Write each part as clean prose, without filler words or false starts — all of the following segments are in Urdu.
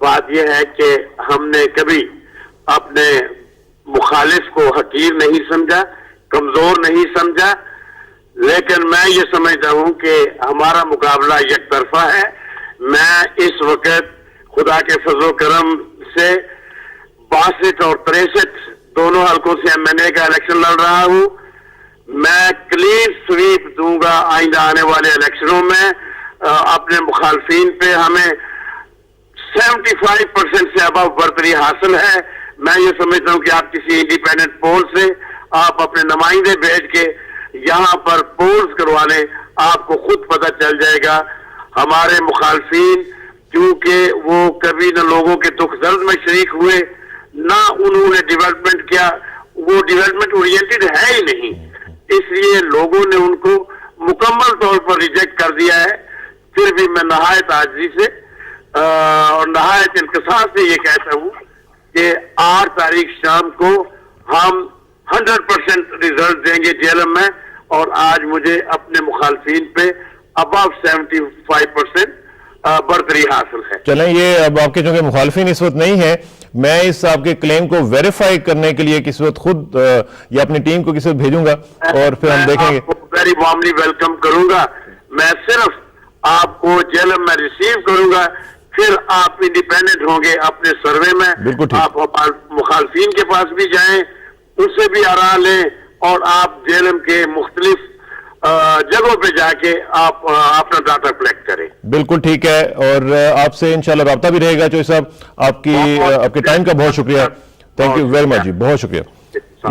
بات یہ ہے کہ ہم نے کبھی اپنے مخالف کو حقیر نہیں سمجھا, کمزور نہیں سمجھا, لیکن میں یہ سمجھتا ہوں کہ ہمارا مقابلہ یک طرفہ ہے. میں اس وقت خدا کے فضل و کرم سے 62 اور 63 دونوں حلقوں سے MNA کا الیکشن لڑ رہا ہوں. میں کلین سویپ دوں گا آئندہ آنے والے الیکشنوں میں. اپنے مخالفین پہ ہمیں 75% سے ابو برتری حاصل ہے. میں یہ سمجھتا ہوں کہ آپ کسی انڈیپینڈنٹ پول سے آپ اپنے نمائندے بھیج کے یہاں پر پولز کروا لیں, آپ کو خود پتہ چل جائے گا. ہمارے مخالفین کیونکہ وہ کبھی نہ لوگوں کے دکھ درد میں شریک ہوئے, نہ انہوں نے ڈیولپمنٹ کیا, وہ ڈیولپمنٹ اورینٹڈ ہے ہی نہیں, اس لیے لوگوں نے ان کو مکمل طور پر ریجیکٹ کر دیا ہے. پھر بھی میں نہایت عاجزی سے اور نہایت انکسار سے یہ کہتا ہوں کہ 8 تاریخ شام کو ہم 100% ریزلٹ دیں گے جیلم میں, اور آج مجھے اپنے مخالفین پہ ابو 75% برتری حاصل ہے. چلیں, یہ اب آپ کے چونکہ مخالفین اس وقت نہیں ہیں, میں اس آپ کے کلیم کو ویریفائی کرنے کے لیے کسی وقت خود یا اپنی ٹیم کو کسی وقت بھیجوں گا اور پھر ہم دیکھیں گے. ویری وارملی ویلکم کروں گا. میں صرف آپ کو جیلم میں ریسیو کروں گا, پھر آپ انڈیپینڈنٹ ہوں گے اپنے سروے میں. آپ مخالفین کے پاس بھی جائیں, ان سے بھی آراء لیں, اور آپ جیلم کے مختلف جگہوں پہ جا کے آپ اپنا ڈاٹا کلیکٹ کریں. بالکل ٹھیک ہے, اور آپ سے انشاءاللہ رابطہ بھی رہے گا. چوہدری صاحب, آپ کے ٹائم کا بہت شکریہ. تھینک یو ویری مچ جی, بہت شکریہ.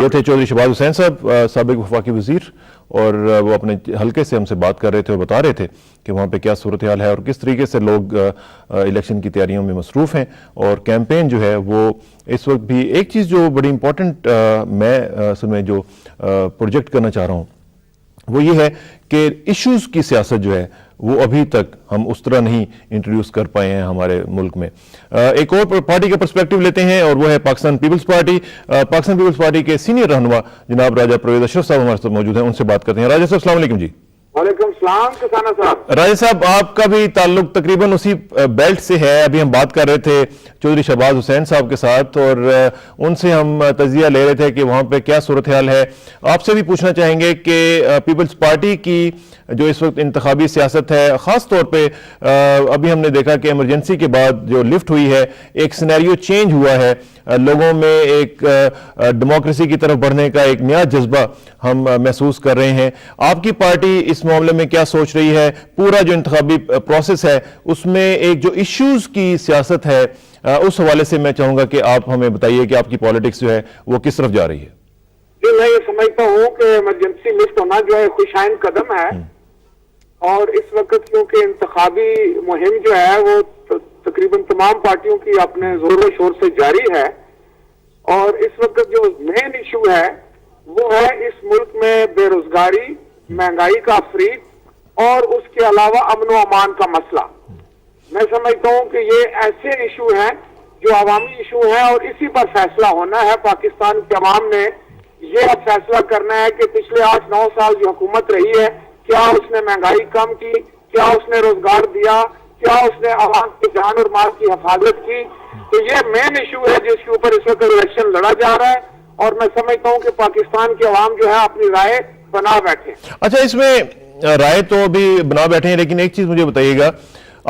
یہ تھے چودھری شہباز حسین صاحب, سابق وفاقی وزیر, اور وہ اپنے حلقے سے ہم سے بات کر رہے تھے اور بتا رہے تھے کہ وہاں پہ کیا صورتحال ہے اور کس طریقے سے لوگ الیکشن کی تیاریوں میں مصروف ہیں. اور کیمپین جو ہے وہ اس وقت بھی ایک چیز جو بڑی امپورٹنٹ میں اصل میں جو پروجیکٹ کرنا چاہ رہا ہوں وہ یہ ہے کہ ایشوز کی سیاست جو ہے وہ ابھی تک ہم اس طرح نہیں انٹروڈیوس کر پائے ہیں ہمارے ملک میں. ایک اور پارٹی کا پرسپیکٹیو لیتے ہیں, اور وہ ہے پاکستان پیپلز پارٹی. پاکستان پیپلز پارٹی کے سینئر رہنما جناب راجہ پرویز اشرف صاحب ہمارے ساتھ موجود ہیں, ان سے بات کرتے ہیں. راجہ صاحب السلام علیکم جی. وعلیکم السلام کسانہ صاحب. راجہ صاحب, آپ کا بھی تعلق تقریباً اسی بیلٹ سے ہے. ابھی ہم بات کر رہے تھے چودھری شہباز حسین صاحب کے ساتھ, اور ان سے ہم تجزیہ لے رہے تھے کہ وہاں پہ کیا صورتحال ہے. آپ سے بھی پوچھنا چاہیں گے کہ پیپلز پارٹی کی جو اس وقت انتخابی سیاست ہے, خاص طور پہ ابھی ہم نے دیکھا کہ ایمرجنسی کے بعد جو لفٹ ہوئی ہے, ایک سینیریو چینج ہوا ہے, لوگوں میں ایک ڈیموکریسی کی طرف بڑھنے کا ایک نیا جذبہ ہم محسوس کر رہے ہیں. آپ کی پارٹی اس معاملے میں کیا سوچ رہی ہے؟ پورا جو انتخابی پروسیس ہے اس میں ایک جو ایشوز کی سیاست ہے, اس حوالے سے میں چاہوں گا کہ آپ ہمیں بتائیے کہ آپ کی پالیٹکس جو ہے وہ کس طرف جا رہی ہے. جی, میں یہ سمجھتا ہوں کہ ایمرجنسی لفٹ ہونا جو ہے خوشائن قدم ہے, اور اس وقت کیونکہ انتخابی مہم جو ہے وہ تقریباً تمام پارٹیوں کی اپنے زور و شور سے جاری ہے, اور اس وقت جو مین ایشو ہے وہ ہے اس ملک میں بے روزگاری, مہنگائی کا افریق, اور اس کے علاوہ امن و امان کا مسئلہ. میں سمجھتا ہوں کہ یہ ایسے ایشو ہیں جو عوامی ایشو ہیں, اور اسی پر فیصلہ ہونا ہے. پاکستان کے عوام نے یہ اب فیصلہ کرنا ہے کہ پچھلے 8-9 سال جو حکومت رہی ہے, کیا اس نے مہنگائی کم کی, کیا اس نے روزگار دیا, کیا اس نے عوام کی جان اور مال کی حفاظت کی. تو یہ مین ایشو ہے جس کے اوپر اس وقت الیکشن لڑا جا رہا ہے, اور میں سمجھتا ہوں کہ پاکستان کے عوام جو ہے اپنی رائے بنا بیٹھے. اچھا, اس میں رائے تو ابھی بنا بیٹھے ہیں, لیکن ایک چیز مجھے بتائیے گا,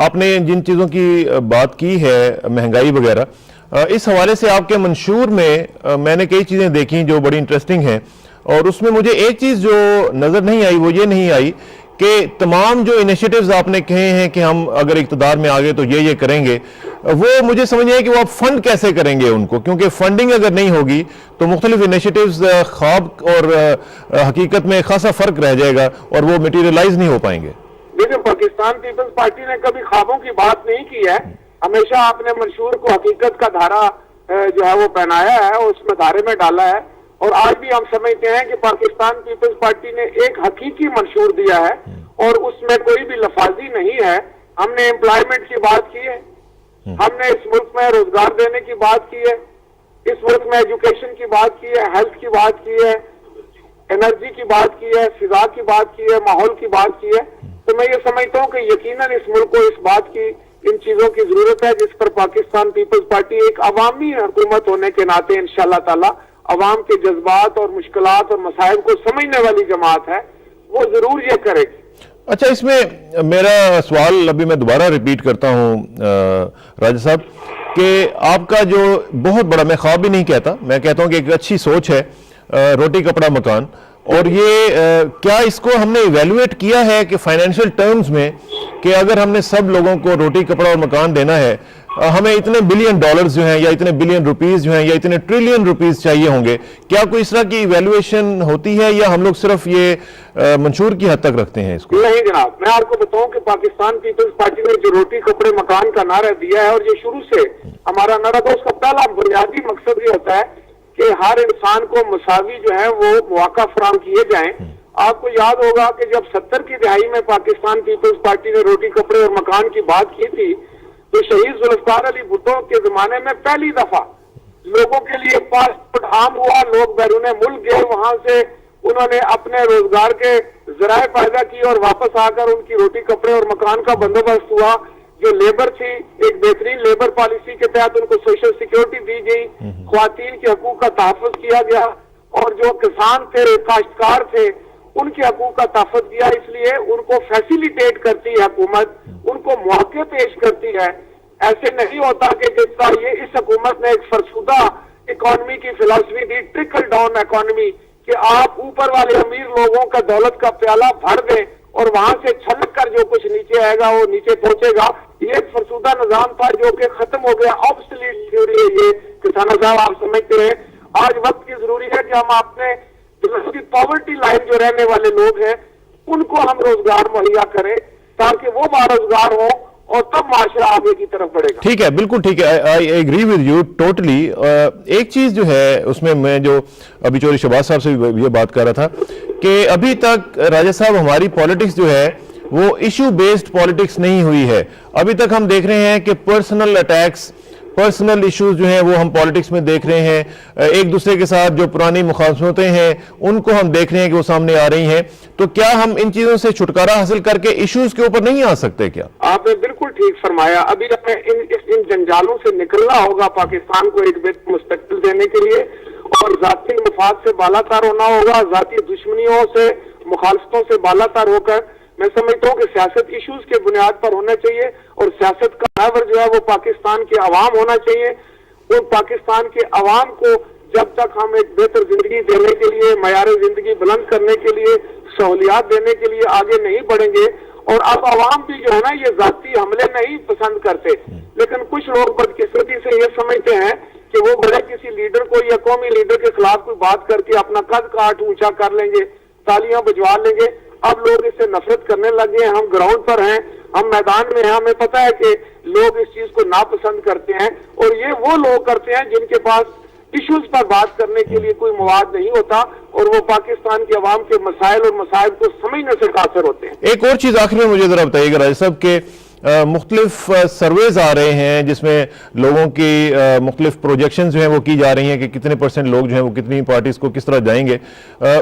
آپ نے جن چیزوں کی بات کی ہے, مہنگائی وغیرہ, اس حوالے سے آپ کے منشور میں نے کئی چیزیں دیکھی جو بڑی انٹرسٹنگ ہیں, اور اس میں مجھے ایک چیز جو نظر نہیں آئی وہ یہ نہیں آئی کہ تمام جو انیشیٹیوز آپ نے کہے ہیں کہ ہم اگر اقتدار میں آگے تو یہ کریں گے, وہ مجھے سمجھ نہیں ہے کہ وہ آپ فنڈ کیسے کریں گے ان کو, کیونکہ فنڈنگ اگر نہیں ہوگی تو مختلف انیشیٹیوز خواب اور حقیقت میں خاصا فرق رہ جائے گا اور وہ میٹیریلائز نہیں ہو پائیں گے. دیکھیں, پاکستان پیپلز پارٹی نے کبھی خوابوں کی بات نہیں کی ہے, ہمیشہ اپنے منشور کو حقیقت کا دھارا جو ہے وہ پہنایا ہے, اور اس میں دھارے میں ڈالا ہے. اور آج بھی ہم سمجھتے ہیں کہ پاکستان پیپلز پارٹی نے ایک حقیقی منشور دیا ہے, اور اس میں کوئی بھی لفاظی نہیں ہے. ہم نے امپلائمنٹ کی بات کی ہے, ہم نے اس ملک میں روزگار دینے کی بات کی ہے, اس ملک میں ایجوکیشن کی بات کی ہے, ہیلتھ کی بات کی ہے, انرجی کی بات کی ہے, فضا کی بات کی ہے, ماحول کی بات کی ہے. تو میں یہ سمجھتا ہوں کہ یقیناً اس ملک کو اس بات کی ان چیزوں کی ضرورت ہے جس پر پاکستان پیپلز پارٹی ایک عوامی حکومت ہونے کے ناطے انشاءاللہ تعالی عوام کے جذبات اور مشکلات اور مسائل کو سمجھنے والی جماعت ہے، وہ ضرور یہ کرے گی۔ اچھا، اس میں میرا سوال ابھی میں دوبارہ ریپیٹ کرتا ہوں راجہ صاحب، کہ آپ کا جو بہت بڑا، میں خواب بھی نہیں کہتا، میں کہتا ہوں کہ ایک اچھی سوچ ہے، روٹی کپڑا مکان، اور یہ کیا اس کو ہم نے ایویلویٹ کیا ہے کہ فائنینشیل ٹرمز میں کہ اگر ہم نے سب لوگوں کو روٹی کپڑا اور مکان دینا ہے، ہمیں اتنے بلین ڈالرز جو ہیں یا اتنے بلین روپیز جو ہیں یا اتنے ٹریلین روپیز چاہیے ہوں گے، کیا کوئی اس طرح کی ایویلویشن ہوتی ہے یا ہم لوگ صرف یہ منشور کی حد تک رکھتے ہیں اس کو؟ نہیں جناب، میں آپ کو بتاؤں کہ پاکستان پیپلز پارٹی نے جو روٹی کپڑے مکان کا نعرہ دیا ہے، اور یہ شروع سے ہمارا نعرہ تھا، اس کا پہلا بنیادی مقصد یہ ہوتا ہے کہ ہر انسان کو مساوی جو ہے وہ مواقع فراہم کیے جائیں۔ آپ کو یاد ہوگا کہ جب 70 کی دہائی میں پاکستان پیپلز پارٹی نے روٹی کپڑے اور مکان کی بات کی تھی، تو شہید ذوالفقار علی بھٹو کے زمانے میں پہلی دفعہ لوگوں کے لیے پاسپورٹ عام ہوا، لوگ بیرون ملک گئے، وہاں سے انہوں نے اپنے روزگار کے ذرائع پیدا کی اور واپس آ کر ان کی روٹی کپڑے اور مکان کا بندوبست ہوا۔ جو لیبر تھی، ایک بہترین لیبر پالیسی کے تحت ان کو سوشل سیکیورٹی دی گئی، خواتین کے حقوق کا تحفظ کیا گیا، اور جو کسان تھے، کاشتکار تھے، ان کے حقوق کا تحفظ کیا۔ اس لیے ان کو فیسیلیٹیٹ کرتی ہے حکومت، ان کو مواقع پیش کرتی ہے۔ ایسے نہیں ہوتا کہ جس طرح یہ اس حکومت نے ایک فرسودہ اکانومی کی فلسفی دی، ٹرکل ڈاؤن اکانومی، کہ آپ اوپر والے امیر لوگوں کا دولت کا پیالہ بھر دیں اور وہاں سے چھلک کر جو کچھ نیچے آئے گا وہ نیچے پہنچے گا۔ یہ ایک فرسودہ نظام تھا جو کہ ختم ہو گیا، آبسلیٹ تھیوری ہے یہ، کسانہ صاحب آپ سمجھتے ہیں۔ آج وقت کی ضروری ہے کہ ہم اپنے پاورٹی لائن جو رہنے والے لوگ ہیں ان کو ہم روزگار مہیا کریں تاکہ وہ باروزگار ہوں، اور تب معاشرہ آگے کی طرف بڑھے گا۔ ٹھیک ہے، بالکل ٹھیک ہے، I agree with you totally. ایک چیز جو ہے اس میں جو ابھی چوری شہباز صاحب سے بھی یہ بات کر رہا تھا کہ ابھی تک راجہ صاحب ہماری پالیٹکس جو ہے وہ ایشو بیسڈ پالیٹکس نہیں ہوئی ہے۔ ابھی تک ہم دیکھ رہے ہیں کہ پرسنل اٹیکس، پرسنل ایشوز جو ہیں وہ ہم پالیٹکس میں دیکھ رہے ہیں، ایک دوسرے کے ساتھ جو پرانی مخالفتیں ہیں ان کو ہم دیکھ رہے ہیں کہ وہ سامنے آ رہی ہیں۔ تو کیا ہم ان چیزوں سے چھٹکارا حاصل کر کے ایشوز کے اوپر نہیں آ سکتے کیا؟ آپ نے بالکل ٹھیک فرمایا۔ ابھی ہمیں ان جنجالوں سے نکلنا ہوگا پاکستان کو ایک بہتر مستقبل دینے کے لیے، اور ذاتی مفاد سے بالا تر ہونا ہوگا، ذاتی دشمنیوں سے، مخالفتوں سے بالا تر ہو کر میں سمجھتا ہوں کہ سیاست ایشوز کے بنیاد پر ہونا چاہیے، اور سیاست کا محور جو ہے وہ پاکستان کے عوام ہونا چاہیے۔ اور پاکستان کے عوام کو جب تک ہم ایک بہتر زندگی دینے کے لیے، معیار زندگی بلند کرنے کے لیے، سہولیات دینے کے لیے آگے نہیں بڑھیں گے، اور اب عوام بھی جو ہے نا یہ ذاتی حملے نہیں پسند کرتے، لیکن کچھ لوگ بدقسمتی سے یہ سمجھتے ہیں کہ وہ بڑے کسی لیڈر کو یا قومی لیڈر کے خلاف کوئی بات کر کے اپنا قد کاٹ اونچا کر لیں گے، تالیاں بجوا لیں گے۔ اب لوگ اس سے نفرت کرنے لگے ہیں، ہم گراؤنڈ پر ہیں، ہم میدان میں ہیں، ہمیں پتہ ہے کہ لوگ اس چیز کو ناپسند کرتے ہیں، اور یہ وہ لوگ کرتے ہیں جن کے پاس ایشوز پر بات کرنے کے لیے کوئی مواد نہیں ہوتا، اور وہ پاکستان کے عوام کے مسائل اور مسائل کو سمجھنے سے قاصر ہوتے ہیں۔ ایک اور چیز آخر میں مجھے ذرا بتائیے گا راجہ صاحب کہ مختلف سرویز آ رہے ہیں جس میں لوگوں کی مختلف پروجیکشنز جو ہیں وہ کی جا رہی ہیں کہ کتنے پرسنٹ لوگ جو ہیں وہ کتنی پارٹیز کو کس طرح جائیں گے۔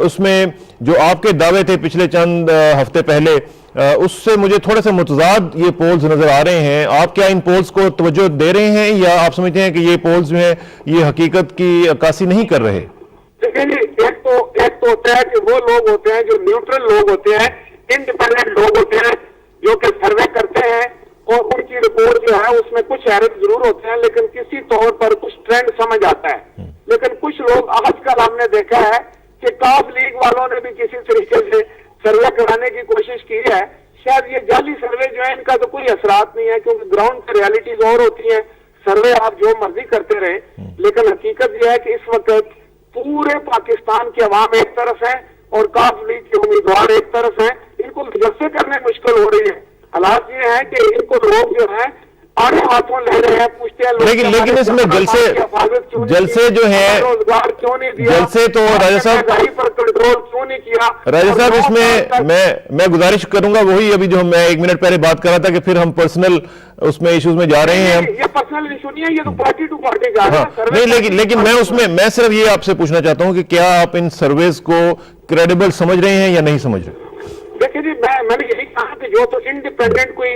اس میں جو آپ کے دعوے تھے پچھلے چند ہفتے پہلے، اس سے مجھے تھوڑے سے متضاد یہ پولز نظر آ رہے ہیں۔ آپ کیا ان پولز کو توجہ دے رہے ہیں یا آپ سمجھتے ہیں کہ یہ پولز جو ہیں یہ حقیقت کی عکاسی نہیں کر رہے؟ دیکھیں جی، ایک تو ہوتا ہے کہ وہ لوگ ہوتے ہیں جو نیوٹرل لوگ ہوتے ہیں، انڈیپینڈنٹ لوگ ہوتے ہیں جو کہ سروے کرتے ہیں، اور ان کی رپورٹ جو ہے اس میں کچھ حیرت ضرور ہوتے ہیں، لیکن کسی طور پر کچھ ٹرینڈ سمجھ آتا ہے۔ لیکن کچھ لوگ آج کل ہم نے دیکھا ہے کہ کاف لیگ والوں نے بھی کسی طریقے سے سروے کرانے کی کوشش کی ہے۔ شاید یہ جعلی سروے جو ہے ان کا تو کوئی اثرات نہیں ہے، کیونکہ گراؤنڈ پر ریالٹیز اور ہوتی ہیں، سروے آپ جو مرضی کرتے رہیں، لیکن حقیقت یہ ہے کہ اس وقت پورے پاکستان کے عوام ایک طرف ہیں اور کاف لیگ کے امیدوار ایک طرف ہیں، ان کو جلسے کرنے مشکل ہو رہی ہے۔ حالات یہ ہیں کہ ان کو لوگ جو ہیں آڑے ہاتھوں لے رہے ہیں، پوچھتے ہیں لیکن اس میں جلسے جو ہیں، روزگار کیوں نہیں دیا، جلسے تو راجہ صاحب پر کنٹرول کیوں نہیں کیا۔ راجہ صاحب اس میں گزارش کروں گا وہی ابھی جو میں ایک منٹ پہلے بات کر رہا تھا کہ پھر ہم پرسنل اس میں ایشوز میں جا رہے ہیں۔ یہ پرسنل ایشو نہیں ہے، یہ تو پارٹی ٹو پارٹی جا رہا ہے۔ نہیں، لیکن میں اس میں صرف یہ آپ سے پوچھنا چاہتا ہوں کہ کیا آپ ان سرویز کو کریڈیبل سمجھ رہے ہیں یا نہیں سمجھ رہے؟ دیکھیں جی، میں نے یہی کہا کہ جو تو انڈیپینڈنٹ کوئی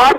8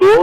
2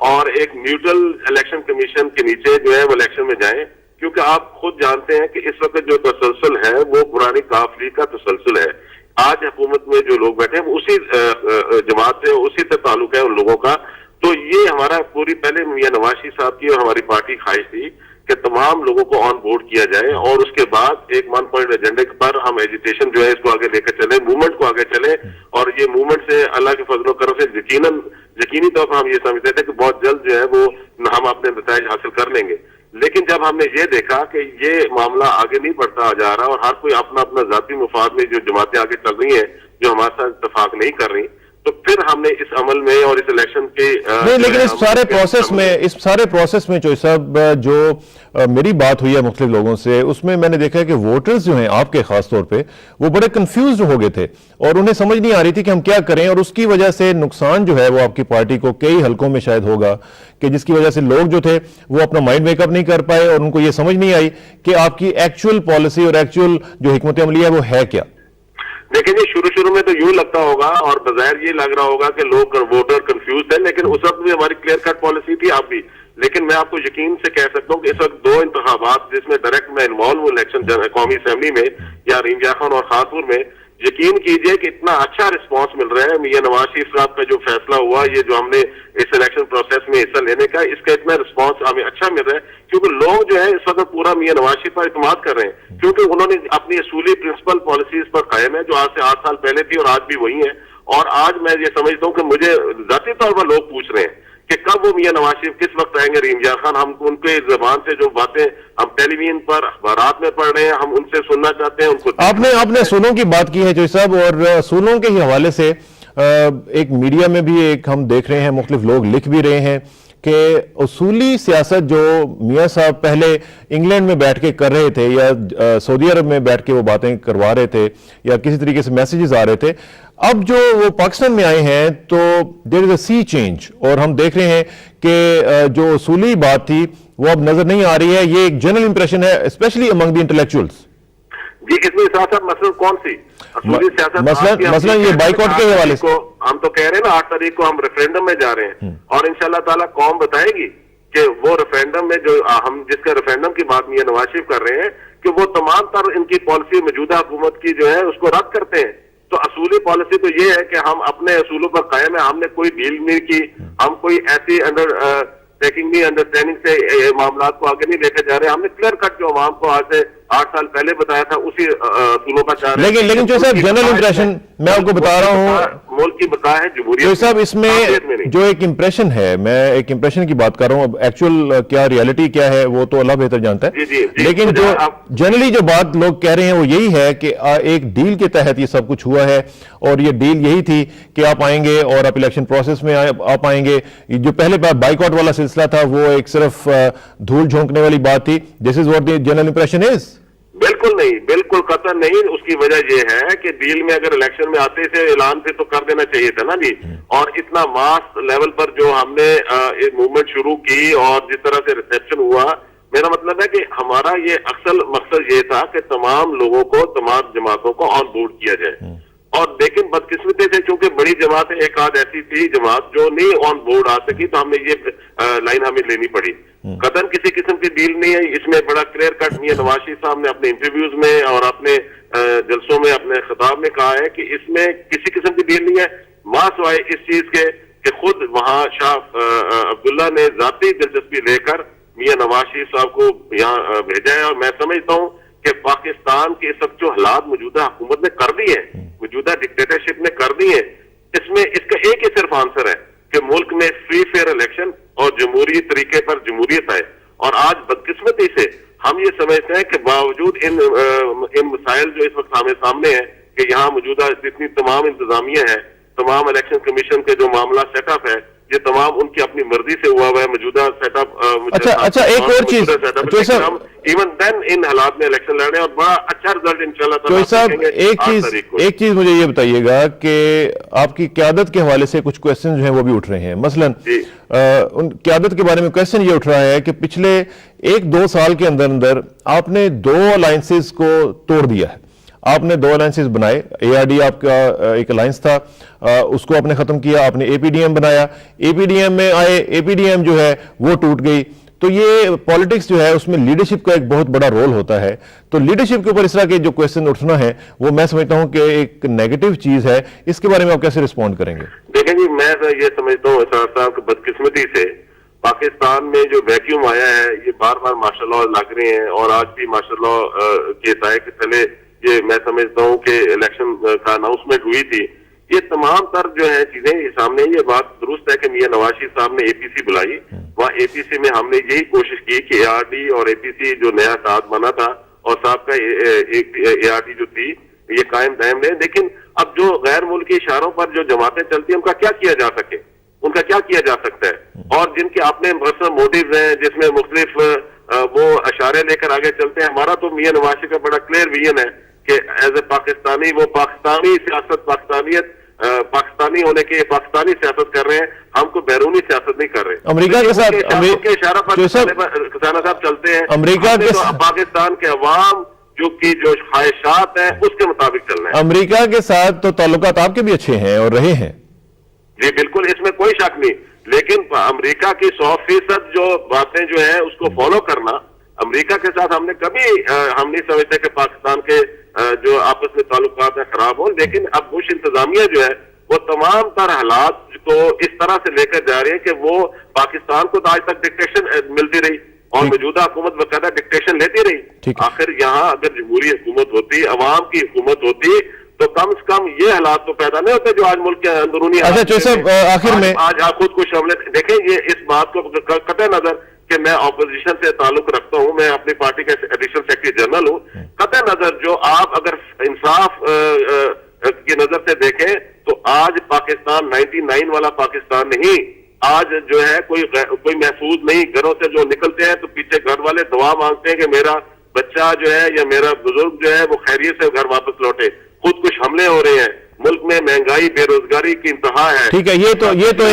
اور ایک نیوٹرل الیکشن کمیشن کے نیچے جو ہے وہ الیکشن میں جائیں، کیونکہ آپ خود جانتے ہیں کہ اس وقت جو تسلسل ہے وہ پرانی کاف لیگ کا تسلسل ہے. آج حکومت میں جو لوگ بیٹھے ہیں وہ اسی جماعت سے، اسی سے تعلق ہے ان لوگوں کا. تو یہ ہمارا پوری پہلے میاں نواز شریف صاحب کی اور ہماری پارٹی خواہش تھی کہ تمام لوگوں کو آن بورڈ کیا جائے، اور اس کے بعد ایک 1 پوائنٹ ایجنڈے پر ہم ایجیٹیشن جو ہے اس کو آگے لے کر چلیں، موومنٹ کو آگے چلیں. اور یہ موومنٹ سے اللہ کے فضل و کرم سے یقینی طور پر ہم یہ سمجھتے تھے کہ بہت جلد جو ہے وہ ہم اپنے نتائج حاصل کر لیں گے. لیکن جب ہم نے یہ دیکھا کہ یہ معاملہ آگے نہیں بڑھتا جا رہا اور ہر کوئی اپنا اپنا ذاتی مفاد میں جو جماعتیں آگے چل رہی ہیں جو ہمارے ساتھ اتفاق نہیں کر رہی، تو پھر ہم نے اس عمل میں اور اس الیکشن کے نہیں، لیکن اس سارے پروسیس میں چوئی صاحب جو میری بات ہوئی ہے مختلف لوگوں سے، اس میں میں نے دیکھا ہے کہ ووٹرز جو ہیں آپ کے خاص طور پہ وہ بڑے کنفیوزڈ ہو گئے تھے اور انہیں سمجھ نہیں آ رہی تھی کہ ہم کیا کریں، اور اس کی وجہ سے نقصان جو ہے وہ آپ کی پارٹی کو کئی حلقوں میں شاید ہوگا کہ جس کی وجہ سے لوگ جو تھے وہ اپنا مائنڈ میک اپ نہیں کر پائے اور ان کو یہ سمجھ نہیں آئی کہ آپ کی ایکچول پالیسی اور ایکچول جو حکمت عملی ہے وہ ہے کیا. دیکھیں جی، شروع میں تو یوں لگتا ہوگا اور بظاہر یہ لگ رہا ہوگا کہ لوگ ووٹر کنفیوز تھے، لیکن اس وقت بھی ہماری کلیئر کٹ پالیسی تھی آپ بھی. لیکن میں آپ کو یقین سے کہہ سکتا ہوں کہ اس وقت 2 انتخابات جس میں ڈائریکٹ میں انوالو ہوں الیکشن قومی اسمبلی میں یا رینجا خان اور خاتور میں، یقین کیجئے کہ اتنا اچھا رسپانس مل رہا ہے. میاں نواز شریف صاحب کا جو فیصلہ ہوا، یہ جو ہم نے اس الیکشن پروسیس میں حصہ لینے کا، اس کا اتنا رسپانس ہمیں اچھا مل رہا ہے کیونکہ لوگ جو ہے اس وقت پورا میاں نواز شریف پر اعتماد کر رہے ہیں، کیونکہ انہوں نے اپنی اصولی پرنسپل پالیسیز پر قائم ہے جو آج سے 8 سال پہلے تھی اور آج بھی وہی ہیں. اور آج میں یہ سمجھتا ہوں کہ مجھے ذاتی طور پر لوگ پوچھ رہے ہیں کہ کب وہ میاں نواز شریف کس وقت آئیں گے رینجا خان. ہم ان کے زبان سے جو باتیں ہم ٹیلی ویژن پر اخبارات میں پڑھ رہے ہیں ہم ان سے سننا چاہتے ہیں. ان کو آپ نے اصولوں کی بات کی ہے چوئی صاحب، اور اصولوں کے ہی حوالے سے ایک میڈیا میں بھی ایک ہم دیکھ رہے ہیں مختلف لوگ لکھ بھی رہے ہیں کہ اصولی سیاست جو میاں صاحب پہلے انگلینڈ میں بیٹھ کے کر رہے تھے یا سعودی عرب میں بیٹھ کے وہ باتیں کروا رہے تھے یا کسی طریقے سے میسیجز آ رہے تھے، اب جو وہ پاکستان میں آئے ہیں تو دیر از اے سی چینج، اور ہم دیکھ رہے ہیں کہ جو اصولی بات تھی وہ اب نظر نہیں آ رہی ہے. یہ ایک جنرل امپریشن ہے اسپیشلی امنگ دی انٹلیکچوئلز. جی، اس میں سیاست مثلا کون سی اصولی سیاست؟ مثلا یہ بائیکاٹ کے حوالے سے ہم تو کہہ رہے ہیں نا 8 تاریخ کو ہم ریفرینڈم میں جا رہے ہیں اور انشاءاللہ تعالیٰ قوم بتائے گی کہ وہ ریفرینڈم میں جو ہم جس کا ریفرینڈم کی بات میاں نواز شریف کر رہے ہیں کہ وہ تمام تر ان کی پالیسی موجودہ حکومت کی جو ہے اس کو رد کرتے ہیں. تو اصولی پالیسی تو یہ ہے کہ ہم اپنے اصولوں پر قائم ہیں. ہم نے کوئی ڈیل نہیں کی، ہم کوئی ایسی انڈرسٹینڈنگ سے معاملات کو آگے نہیں لے کے جا رہے. ہم نے کلیئر کٹ جو عوام کو آج سے 8 سال پہلے بتایا تھا اسی اصولوں پر چاہ رہے ہیں. لیکن جو صاحب جنرل امپریشن میں آپ کو بتا رہا ہوں ملک کی بقا ہے جمہوریت. جو صاحب اس میں جو ایک امپریشن ہے، میں ایک امپریشن کی بات کر رہا ہوں، اب ایکچوئل کیا ریالٹی کیا ہے وہ تو اللہ بہتر جانتا ہے. لیکن جو جنرلی جو بات لوگ کہہ رہے ہیں وہ یہی ہے کہ ایک ڈیل کے تحت یہ سب کچھ ہوا ہے اور یہ ڈیل یہی تھی کہ آپ آئیں گے اور آپ الیکشن پروسیس میں آپ آئیں گے. جو پہلے بائیکاٹ والا سلسلہ تھا وہ ایک صرف دھول جھونکنے والی بات تھی. This is what the general impression is. بالکل نہیں، بالکل قطعاً نہیں. اس کی وجہ یہ ہے کہ ڈیل میں اگر الیکشن میں آتے سے اعلان سے تو کر دینا چاہیے تھا نا جی. اور اتنا ماس لیول پر جو ہم نے موومنٹ شروع کی اور جس طرح سے ریسیپشن ہوا، میرا مطلب ہے کہ ہمارا یہ اصل مقصد یہ تھا کہ تمام لوگوں کو، تمام جماعتوں کو آن بورڈ کیا جائے. اور لیکن بدقسمتی سے چونکہ بڑی جماعت ایک آدھ ایسی تھی جماعت جو نہیں آن بورڈ آ سکی تو ہم نے یہ لائن ہمیں لینی پڑی. قدم کسی قسم کی ڈیل نہیں ہے. اس میں بڑا کلیئر کٹ میاں نواز شریف صاحب نے اپنے انٹرویوز میں اور اپنے جلسوں میں اپنے خطاب میں کہا ہے کہ اس میں کسی قسم کی ڈیل نہیں ہے. ماں سوائے اس چیز کے کہ خود وہاں شاہ عبداللہ نے ذاتی دلچسپی لے کر میاں نواز شریف صاحب کو یہاں بھیجا ہے. اور میں سمجھتا ہوں کہ پاکستان کے اس وقت جو حالات موجودہ حکومت نے کر دی ہیں، موجودہ ڈکٹیٹرشپ نے کر دی ہیں، اس میں اس کا ایک ہی صرف آنسر ہے کہ ملک میں فری فیئر الیکشن اور جمہوری طریقے پر جمہوریت آئے. اور آج بدقسمتی سے ہم یہ سمجھتے ہیں کہ باوجود ان مسائل جو اس وقت ہمیں سامنے ہیں کہ یہاں موجودہ جتنی تمام انتظامیہ ہے، تمام الیکشن کمیشن کے جو معاملہ سیٹ اپ ہے، یہ تمام ان کی اپنی مرضی سے ہوا ہوا ہے. موجودہ سیٹ اپ اچھا ایک اور چیز ہم ایون دین ان حالات میں الیکشن لڑ رہے ہیں اور بڑا اچھا رزلٹ انشاءاللہ تعالیٰ. ایک چیز مجھے یہ بتائیے گا کہ آپ کی قیادت کے حوالے سے کچھ کویسچن جو ہیں وہ بھی اٹھ رہے ہیں. مثلا ان قیادت کے بارے میں کویسچن یہ اٹھ رہا ہے کہ پچھلے 1-2 سال کے اندر آپ نے 2 الائنسز کو توڑ دیا ہے. آپ نے 2 alliances بنائے, ARD آپ کا ایک alliance تھا, اس کو آپ نے ختم کیا, آپ نے APDM بنایا, APDM میں آئے, APDM جو ہے وہ ٹوٹ گئی. تو یہ پالیٹکس جو ہے اس میں لیڈرشپ کا ایک بہت بڑا رول ہوتا ہے. تو لیڈرشپ کے اوپر اس طرح کے جو کویسچن اٹھنا ہے وہ میں سمجھتا ہوں کہ ایک نیگیٹو چیز ہے. اس کے بارے میں آپ کیسے رسپونڈ کریں گے؟ دیکھیں جی, میں یہ سمجھتا ہوں اسرار صاحب کی بدقسمتی سے پاکستان میں جو ویکیوم آیا ہے یہ بار بار ماشاءاللہ لگ رہے ہیں, اور آج بھی ماشاءاللہ کے سائے کے تلے یہ میں سمجھتا ہوں کہ الیکشن کا اناؤنسمنٹ ہوئی تھی. یہ تمام تر جو ہے چیزیں سامنے, یہ بات درست ہے کہ میاں نواز شریف صاحب نے APC بلائی, وہاں APC میں ہم نے یہی کوشش کی کہ ARD اور APC جو نیا اتحاد بنا تھا اور صاحب کا ARD جو تھی یہ قائم دائم رہے. لیکن اب جو غیر ملکی اشاروں پر جو جماعتیں چلتی ہیں ان کا کیا کیا جا سکے, ان کا کیا کیا جا سکتا ہے, اور جن کے اپنے پرسنل موٹیوز ہیں جس میں مختلف وہ اشارے لے کر آگے چلتے ہیں. ہمارا تو میاں نواز شریف کا بڑا کلیئر ویژن ہے کہ ایز اے پاکستانی وہ پاکستانی سیاست, پاکستانی ہونے کے پاکستانی سیاست کر رہے ہیں, ہم کو بیرونی سیاست نہیں کر رہے. امریکہ کے ساتھ اشارہ پر خزانہ صاحب چلتے ہیں. امریکہ کے پاکستان کے عوام جو خواہشات ہیں اس کے مطابق چل رہے ہیں. امریکہ کے ساتھ تو تعلقات آپ کے بھی اچھے ہیں اور رہے ہیں. جی بالکل, اس میں کوئی شک نہیں, لیکن امریکہ کی 100% جو باتیں جو ہیں اس کو فالو کرنا, امریکہ کے ساتھ ہم نے کبھی ہم نہیں سمجھتے کہ پاکستان کے جو آپس میں تعلقات ہیں خراب ہوں. لیکن اب بش انتظامیہ جو ہے وہ تمام تر حالات کو اس طرح سے لے کر جا رہے ہیں کہ وہ پاکستان کو تو آج تک ڈکٹیشن ملتی رہی اور موجودہ حکومت باقاعدہ ڈکٹیشن لیتی رہی. آخر یہاں اگر جمہوری حکومت ہوتی, عوام کی حکومت ہوتی, تو کم سے کم یہ حالات تو پیدا نہیں ہوتے جو آج ملک کے اندرونی آخر میں آج خود کو شامل. دیکھیں یہ اس بات کو قطع نظر کہ میں اپوزیشن سے تعلق رکھتا ہوں, میں اپنی پارٹی کا ایڈیشنل سیکرٹری جنرل ہوں, قطع نظر جو آپ اگر انصاف کی نظر سے دیکھیں تو آج پاکستان 99 والا پاکستان نہیں. آج جو ہے کوئی محفوظ نہیں. گھروں سے جو نکلتے ہیں تو پیچھے گھر والے دعا مانگتے ہیں کہ میرا بچہ جو ہے یا میرا بزرگ جو ہے وہ خیریت سے گھر واپس لوٹے. خود کچھ حملے ہو رہے ہیں, ملک میں مہنگائی بے روزگاری کی انتہا ہے. ٹھیک ہے, یہ تو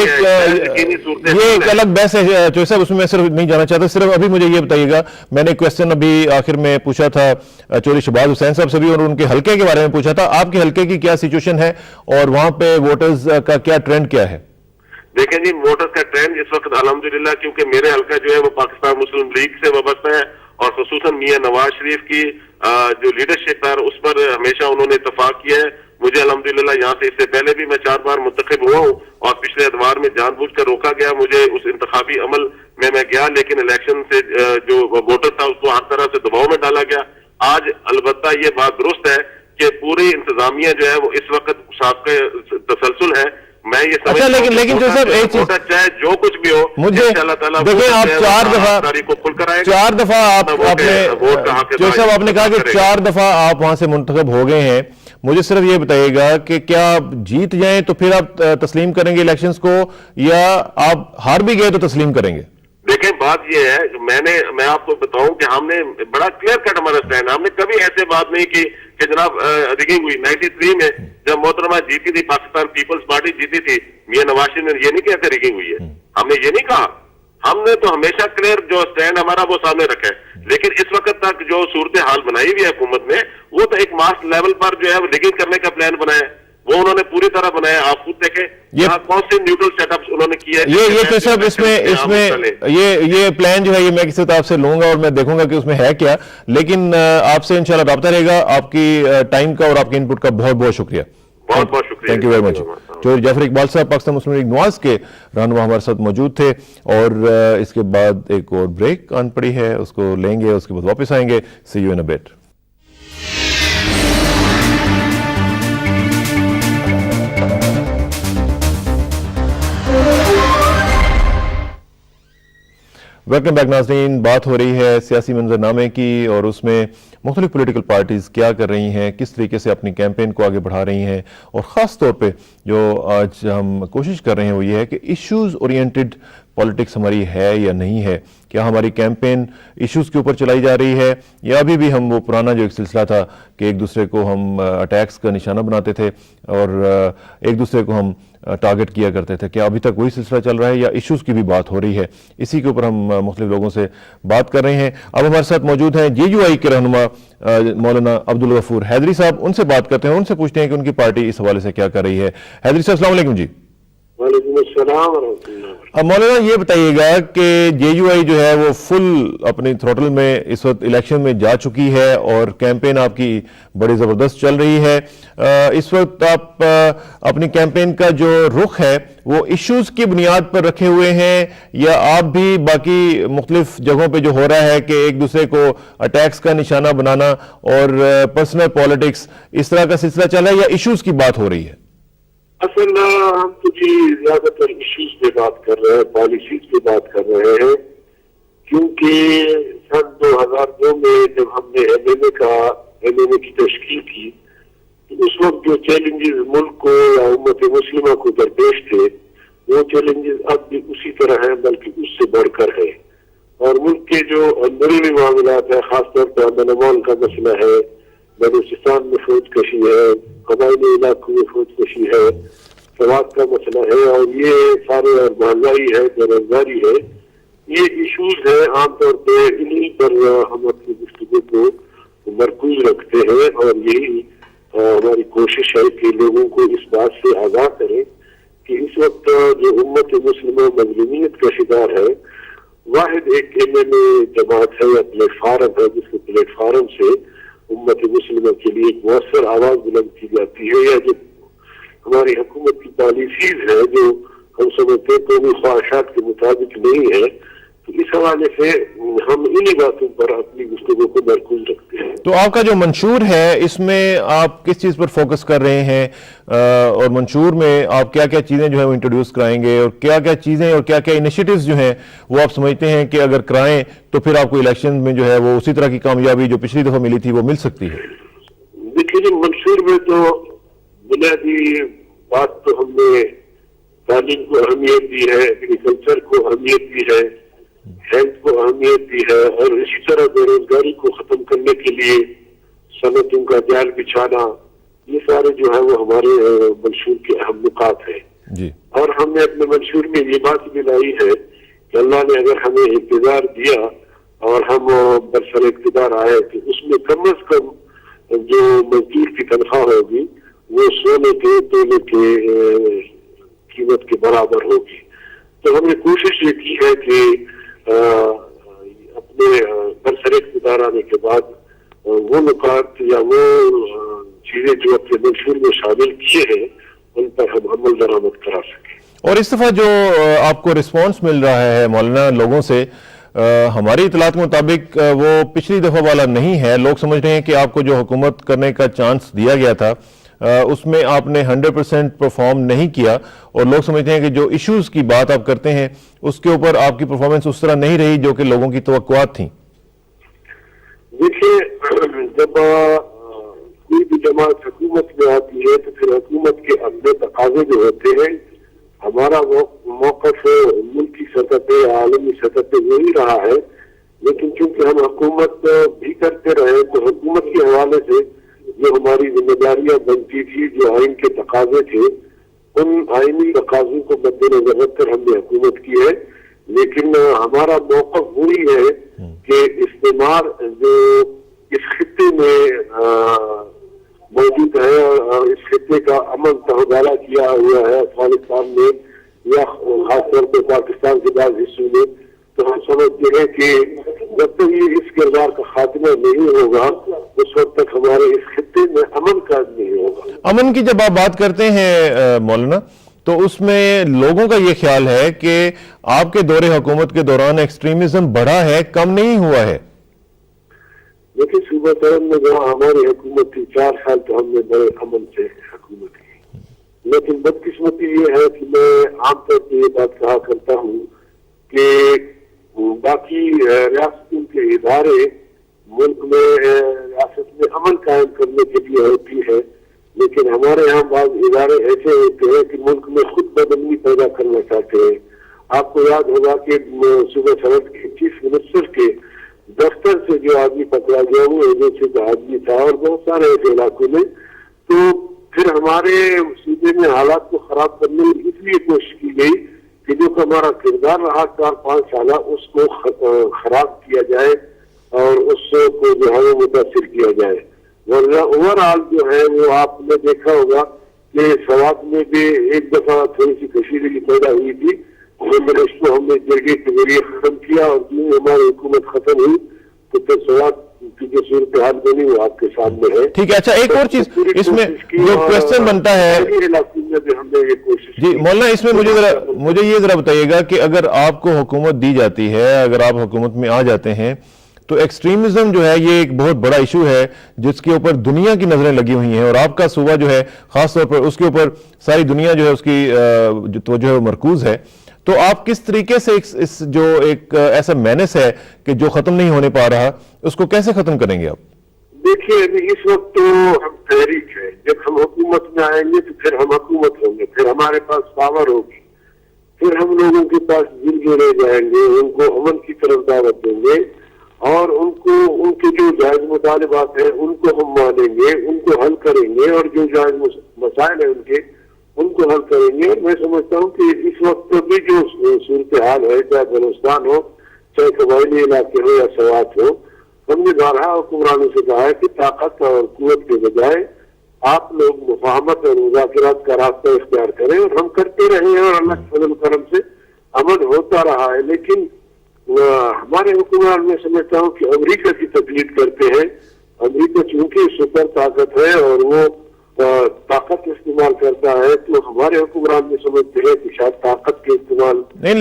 ایک الگ بحث ہے چوہدری صاحب, اس میں میں صرف نہیں جانا چاہتا. صرف ابھی مجھے یہ بتائیے گا, میں نے کویسچن ابھی آخر میں پوچھا تھا چودھری شہباز حسین صاحب سے بھی, اور ان کے حلقے کے بارے میں پوچھا تھا. آپ کے حلقے کی کیا سچویشن ہے اور وہاں پہ ووٹرز کا کیا ٹرینڈ کیا ہے؟ دیکھیں جی, ووٹرز کا ٹرینڈ اس وقت الحمدللہ, کیونکہ میرے حلقہ جو ہے وہ پاکستان مسلم لیگ سے وابستہ ہے اور خصوصاً میاں نواز شریف کی جو لیڈرشپ ہے اس پر ہمیشہ انہوں نے اتفاق کیا ہے. مجھے الحمدللہ یہاں سے اس سے پہلے بھی میں 4 بار منتخب ہوا ہوں اور پچھلے اتوار میں جان بوجھ کر روکا گیا. مجھے اس انتخابی عمل میں گیا, لیکن الیکشن سے جو ووٹر تھا اس کو ہر طرح سے دباؤ میں ڈالا گیا. آج البتہ یہ بات درست ہے کہ پوری انتظامیہ جو ہے وہ اس وقت سابقہ تسلسل ہے. میں یہ اچھا, لیکن جو صاحب ایک چیز, چاہے جو کچھ بھی ہو, مجھے اللہ تعالیٰ دیکھیں آپ 4 دفعہ آپ نے کہا کہ 4 دفعہ آپ وہاں سے منتخب ہو گئے ہیں. مجھے صرف یہ بتائیے گا کہ کیا آپ جیت جائیں تو پھر آپ تسلیم کریں گے الیکشنز کو, یا آپ ہار بھی گئے تو تسلیم کریں گے؟ دیکھیں بات یہ ہے, میں آپ کو بتاؤں کہ ہم نے بڑا کلیئر کٹ ہمارا اسٹینڈ, ہم نے کبھی ایسے بات نہیں کی کہ جناب ریگنگ ہوئی. 93 میں جب محترمہ جیتی تھی, پاکستان پیپلز پارٹی جیتی تھی, میاں نواز شریف نے یہ نہیں کہا کہ ریگنگ ہوئی ہے, ہم نے یہ نہیں کہا. ہم نے تو ہمیشہ کلیئر جو اسٹینڈ ہمارا وہ سامنے رکھا ہے. لیکن اس وقت تک جو صورتحال بنائی ہوئی ہے حکومت نے, وہ تو ایک ماس لیول پر جو ہے ریگنگ کرنے کا پلان بنایا ہے, وہ انہوں نے پوری طرح بنایا. آپ خود دیکھیں یہاں کون سے نیوٹرل سیٹ اپس انہوں نے کیے. یہ تو سب اس میں یہ پلان جو ہے یہ میں کسی طرح سے لوں گا اور میں دیکھوں گا کہ اس میں ہے کیا. لیکن آپ سے انشاءاللہ رابطہ رہے گا. آپ کی ٹائم کا اور آپ کے ان پٹ کا بہت بہت شکریہ. بہت بہت شکریہ. Thank you very much. Chaudhry Jafar Iqbal صاحب پاکستان مسلم لیگ نواز کے رہنما ہمارے ساتھ موجود تھے, اور اس کے بعد ایک اور بریک آن پڑی ہے, اس کو لیں گے, اس کے بعد واپس آئیں گے. See you in a bit. Welcome back ناظرین. بات ہو رہی ہے سیاسی منظرنامے کی, اور اس میں مختلف پولیٹیکل پارٹیز کیا کر رہی ہیں, کس طریقے سے اپنی کیمپین کو آگے بڑھا رہی ہیں, اور خاص طور پہ جو آج ہم کوشش کر رہے ہیں وہ یہ ہے کہ ایشوز اورینٹڈ پالیٹکس ہماری ہے یا نہیں ہے. کیا ہماری کیمپین ایشوز کے اوپر چلائی جا رہی ہے, یا ابھی بھی ہم وہ پرانا جو ایک سلسلہ تھا کہ ایک دوسرے کو ہم اٹیکس کا نشانہ بناتے تھے اور ایک دوسرے کو ہم ٹارگٹ کیا کرتے تھے. کیا ابھی تک وہی سلسلہ چل رہا ہے یا ایشوز کی بھی بات ہو رہی ہے؟ اسی کے اوپر ہم مختلف لوگوں سے بات کر رہے ہیں. اب ہمارے ساتھ موجود ہیں JUI کے رہنما مولانا عبدالغفور حیدری صاحب. ان سے بات کرتے ہیں, ان سے پوچھتے ہیں کہ ان کی پارٹی اس حوالے سے کیا کر رہی ہے. حیدری صاحب السلام علیکم. جی وعلیکم السلام ورحمۃ اللہ. اب مولانا یہ بتائیے گا کہ JUI جو ہے وہ فل اپنی تھروٹل میں اس وقت الیکشن میں جا چکی ہے اور کیمپین آپ کی بڑی زبردست چل رہی ہے. اس وقت آپ اپنی کیمپین کا جو رخ ہے وہ ایشوز کی بنیاد پر رکھے ہوئے ہیں یا آپ بھی باقی مختلف جگہوں پہ جو ہو رہا ہے کہ ایک دوسرے کو اٹیکس کا نشانہ بنانا اور پرسنل پالیٹکس اس طرح کا سلسلہ چل رہا ہے یا ایشوز کی بات ہو رہی ہے؟ اصل ہم تو جی زیادہ تر ایشوز پہ بات کر رہے ہیں, پالیسیز پہ بات کر رہے ہیں, کیونکہ سن 2002 میں جب ہم نے MNA کی تشکیل کی تو اس وقت جو چیلنجز ملک کو یا امت مسلمہ کو درپیش تھے وہ چیلنجز اب بھی اسی طرح ہیں بلکہ اس سے بڑھ کر ہے. اور ملک کے جو اندرونی معاملات ہیں, خاص طور پر امن امان کا مسئلہ ہے, بلوچستان میں فوج کشی ہے, قبائلی علاقوں میں فوج کشی ہے, سواد کا مسئلہ ہے اور یہ سارے اور مہنگائی ہے, بے روزگاری ہے, یہ ایشوز ہیں. عام طور پہ انہی پر ہم اپنی گفتگو کو مرکوز رکھتے ہیں اور یہی ہماری کوشش ہے کہ لوگوں کو اس بات سے آگاہ کریں کہ اس وقت جو امت مسلمہ مظلومیت کا شکار ہے واحد ایک MNA جماعت ہے یا پلیٹ فارم ہے جس کے پلیٹ فارم سے امت مسلمہ کے لیے ایک مؤثر آواز بلند کی جاتی ہے, یا جو ہماری حکومت کی پالیسیز ہے جو ہم سمجھتے ہیں قومی خواہشات کے مطابق نہیں ہے, تو اس حوالے سے ہم انہی باتوں پر اپنی گفتگو کو مرکوز رکھتے ہیں. تو آپ کا جو منشور ہے اس میں آپ کس چیز پر فوکس کر رہے ہیں اور منشور میں آپ کیا کیا چیزیں جو ہے وہ انٹروڈیوس کرائیں گے اور کیا کیا چیزیں اور کیا کیا انیشیٹوز جو ہیں وہ آپ سمجھتے ہیں کہ اگر کرائیں تو پھر آپ کو الیکشن میں جو ہے وہ اسی طرح کی کامیابی جو پچھلی دفعہ ملی تھی وہ مل سکتی ہے؟ دیکھیے منشور میں تو بنیادی بات تو ہم نے تعلیم کو اہمیت دی ہے, ایگریکلچر کو اہمیت دی ہے, ہیلتھ کو اہمیت دی ہے, اور اسی طرح بے روزگاری کو ختم کرنے کے لیے صنعتوں کا جال بچھانا, یہ سارے جو ہے وہ ہمارے منشور کے اہم نکات ہیں. جی. اور ہم نے اپنے منشور میں یہ بات بھی لائی ہے کہ اللہ نے اگر ہمیں اقتدار دیا اور ہم برسر اقتدار آئے تو اس میں کم از کم جو مزدور کی تنخواہ ہوگی وہ سونے کے تولے کے قیمت کے برابر ہوگی. تو ہم نے کوشش یہ کی ہے کہ اپنے برسر اقتدار آنے کے بعد وہ نکات یا وہ چیزیں جو اپنے منشور میں شامل کیے ہیں ان پر ہم عمل درآمد کرا سکیں. اور اس دفعہ جو آپ کو رسپانس مل رہا ہے مولانا لوگوں سے, ہماری اطلاعات کے مطابق وہ پچھلی دفعہ والا نہیں ہے. لوگ سمجھ رہے ہیں کہ آپ کو جو حکومت کرنے کا چانس دیا گیا تھا اس میں آپ نے 100% پرفارم نہیں کیا, اور لوگ سمجھتے ہیں کہ جو ایشوز کی بات آپ کرتے ہیں اس کے اوپر آپ کی پرفارمنس اس طرح نہیں رہی جو کہ لوگوں کی توقعات تھیں. دیکھیے, جب کوئی بھی جماعت حکومت میں آتی ہے تو پھر حکومت کے اپنے تقاضے جو ہوتے ہیں, ہمارا موقف ملکی سطح پہ عالمی سطح پہ وہی رہا ہے, لیکن چونکہ ہم حکومت بھی کرتے رہے تو حکومت کے حوالے سے جو ہماری ذمہ داریاں بنتی تھی, جو آئین کے تقاضے تھے, ان آئینی تقاضوں کو مد نظر رکھ کر ہم نے حکومت کی ہے. لیکن ہمارا موقف وہی ہے کہ استعمار جو اس خطے میں موجود ہے اور اس خطے کا امن تہدالہ کیا ہوا ہے افغانستان میں یا خاص طور پہ پاکستان کے بعض حصوں میں, تو ہم سمجھتے ہیں کہ جب تک یہ اس کردار کا خاتمہ نہیں ہوگا اس وقت تک ہمارے اس خطے میں امن قائم نہیں ہوگا. امن کی جب آپ بات کرتے ہیں مولانا تو اس میں لوگوں کا یہ خیال ہے کہ آپ کے دور حکومت کے دوران ایکسٹریمزم بڑھا ہے, کم نہیں ہوا ہے. دیکھیے صوبہ سرحد میں جہاں ہماری حکومت تھی 4 سال تو ہم نے بڑے امن سے حکومت کی, لیکن بدقسمتی یہ ہے کہ میں عام طور پہ یہ بات کہا کرتا ہوں کہ باقی ریاستوں کے ادارے ملک میں ریاست میں امن قائم کرنے کے لیے ہوتی ہے, لیکن ہمارے یہاں بعض ادارے ایسے ہوتے ہیں کہ ملک میں خود بدامنی پیدا کرنا چاہتے ہیں. آپ کو یاد ہوگا کہ صوبہ سرحد کے چیف منسٹر کے دفتر سے جو آدمی پکڑا گیا وہ ایجنسی کا آدمی تھا اور بہت سارے ایسے علاقوں میں. تو پھر ہمارے صوبے میں حالات کو خراب کرنے میں اس لیے کوشش کی گئی کہ جو ہمارا کردار رہا 4-5 سالہ اس کو خراب کیا جائے اور اس کو جو ہے وہ متاثر کیا جائے. ورنہ اوور آل جو ہے وہ آپ نے دیکھا ہوگا کہ سوات میں بھی ایک دفعہ تھوڑی سی کشیدگی پیدا ہوئی تھی, اس کو ہم نے جرگے کے ذریعے ختم کیا, اور جو ہماری حکومت ختم ہوئی تو پھر سوات کی جو صورتحال بنی وہ آپ کے سامنے ہے. ٹھیک ہے. اچھا ایک اور چیز اس میں جو کوشچن بنتا ہے ہم نے یہ کوشش جی مولانا, اس میں مجھے یہ ذرا بتائیے گا کہ اگر آپ کو حکومت دی جاتی ہے, اگر آپ حکومت میں آ جاتے ہیں, تو ایکسٹریمزم جو ہے یہ ایک بہت بڑا ایشو ہے جس کے اوپر دنیا کی نظریں لگی ہوئی ہیں, اور آپ کا صوبہ جو ہے خاص طور پر اس کے اوپر ساری دنیا جو ہے اس کی جو توجہ ہے وہ مرکوز ہے. تو آپ کس طریقے سے اس جو ایک ایسا مینس ہے کہ جو ختم نہیں ہونے پا رہا, اس کو کیسے ختم کریں گے آپ؟ دیکھیے اس وقت تو ہم تحریک ہے, جب ہم حکومت میں آئیں گے تو پھر ہم حکومت ہوں گے, پھر ہمارے پاس پاور ہوگی, پھر ہم لوگوں کے پاس دل جوڑے جائیں گے, ان کو امن کی طرف دعوت دیں گے, اور ان کے جو جائز مطالبات ہیں ان کو ہم مانیں گے, ان کو حل کریں گے, اور جو جائز مسائل ہیں ان کو حل کریں گے. اور میں سمجھتا ہوں کہ اس وقت بھی جو صورتحال ہے, چاہے بلوچستان ہو, چاہے قبائلی علاقے ہو یا سوات ہو, ہم نے بارہا حکمرانوں سے کہا ہے کہ طاقت اور قوت کے بجائے آپ لوگ مفاہمت اور مذاکرات کا راستہ اختیار کریں, اور ہم کرتے رہے ہیں, اور اللہ کے فضل و کرم سے امن ہوتا رہا ہے. لیکن ہمارے حکمران میں سمجھتا ہوں کہ امریکہ کی تقلید کرتے ہیں. امریکہ چونکہ سپر طاقت ہے اور وہ طاقت استعمال کرتا ہے, تو ہمارے حکمران میں سمجھتے ہیں کہ شاید طاقت کے استعمال نہیں,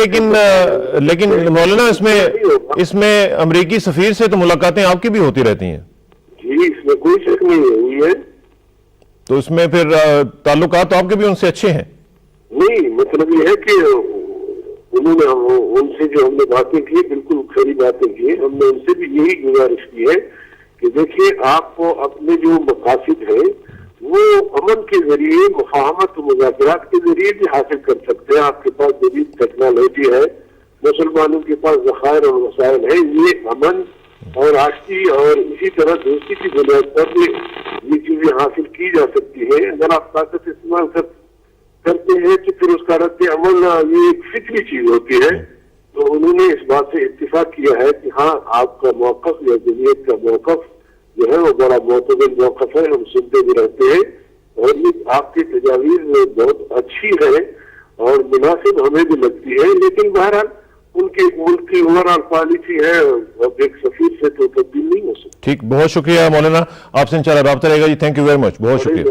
لیکن مولانا اس میں امریکی سفیر سے تو ملاقاتیں آپ کی بھی ہوتی رہتی ہیں. جی اس میں کوئی شک نہیں ہوئی ہے. تو اس میں پھر تعلقات آپ کے بھی ان سے اچھے ہیں؟ نہیں, مطلب یہ ہے کہ انہوں نے ان سے جو ہم نے باتیں کی بالکل کھری باتیں کی. ہم نے ان سے بھی یہی گزارش کی ہے کہ دیکھیے آپ کو اپنے جو مقاصد ہیں وہ امن کے ذریعے, مفاہمت و مذاکرات کے ذریعے بھی حاصل کر سکتے ہیں. آپ کے پاس جدید ٹیکنالوجی ہے, مسلمانوں کے پاس ذخائر اور وسائل ہیں, یہ امن اور آشتی اور اسی طرح دوستی کی بنیاد پر بھی یہ چیزیں حاصل کی جا سکتی ہیں. اگر آپ طاقت استعمال کرتے ہیں تو پھر اس کا رد عمل یہ ایک فطری چیز ہوتی ہے. تو انہوں نے اس بات سے اتفاق کیا ہے کہ ہاں آپ کا موقف یا جمعیت کا موقف جو ہے وہ بڑا معتدل موقف ہے, ہم سنتے بھی رہتے ہیں, اور یہ آپ کی تجاویز بہت اچھی ہے اور مناسب ہمیں بھی لگتی ہے. لیکن بہرحال ان کے ملک کی اوورآل پالیسی ہے, اب ایک سفیر سے تو تبدیل نہیں ہو سکتی. ٹھیک, بہت شکریہ مولانا, آپ سے انشاءاللہ رابطہ رہے گا جی. تھینک یو ویری مچ, بہت شکریہ,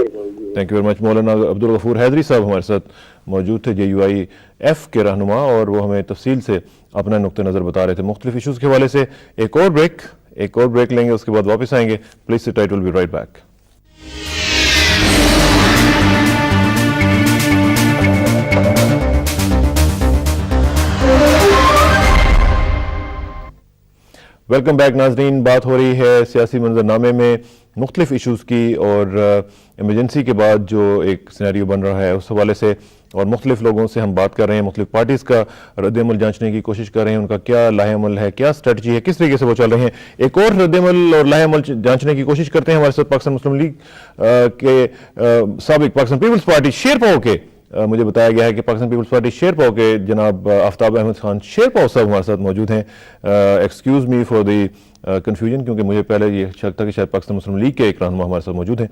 تھینک یو ویری مچ. مولانا عبدالغفور حیدری صاحب ہمارے ساتھ موجود تھے, JUIF کے رہنما, اور وہ ہمیں تفصیل سے اپنا نقطہ نظر بتا رہے تھے مختلف ایشوز کے حوالے سے. ایک اور بریک لیں گے, اس کے بعد واپس آئیں گے. Please sit tight, will be right back. Welcome back ناظرین. بات ہو رہی ہے سیاسی منظرنامے میں مختلف ایشوز کی, اور ایمرجنسی کے بعد جو ایک سینیریو بن رہا ہے اس حوالے سے, اور مختلف لوگوں سے ہم بات کر رہے ہیں, مختلف پارٹیز کا رد عمل جانچنے کی کوشش کر رہے ہیں, ان کا کیا لاہ عمل ہے, کیا اسٹریٹجی ہے, کس طریقے سے وہ چل رہے ہیں. ایک اور رد عمل اور لاہ عمل جانچنے کی کوشش کرتے ہیں. ہمارے ساتھ پاکستان مسلم لیگ کے سابق پاکستان پیپلز پارٹی شیرپاؤ کے, مجھے بتایا گیا ہے کہ پاکستان پیپلز پارٹی شیرپاؤ کے جناب آفتاب احمد خان شیرپاؤ صاحب ہمارے ساتھ موجود ہیں. Excuse me for the confusion, کیونکہ مجھے پہلے یہ شک تھا کہ شاید پاکستان مسلم لیگ کے ایک رہنما ہمارے ساتھ موجود ہیں,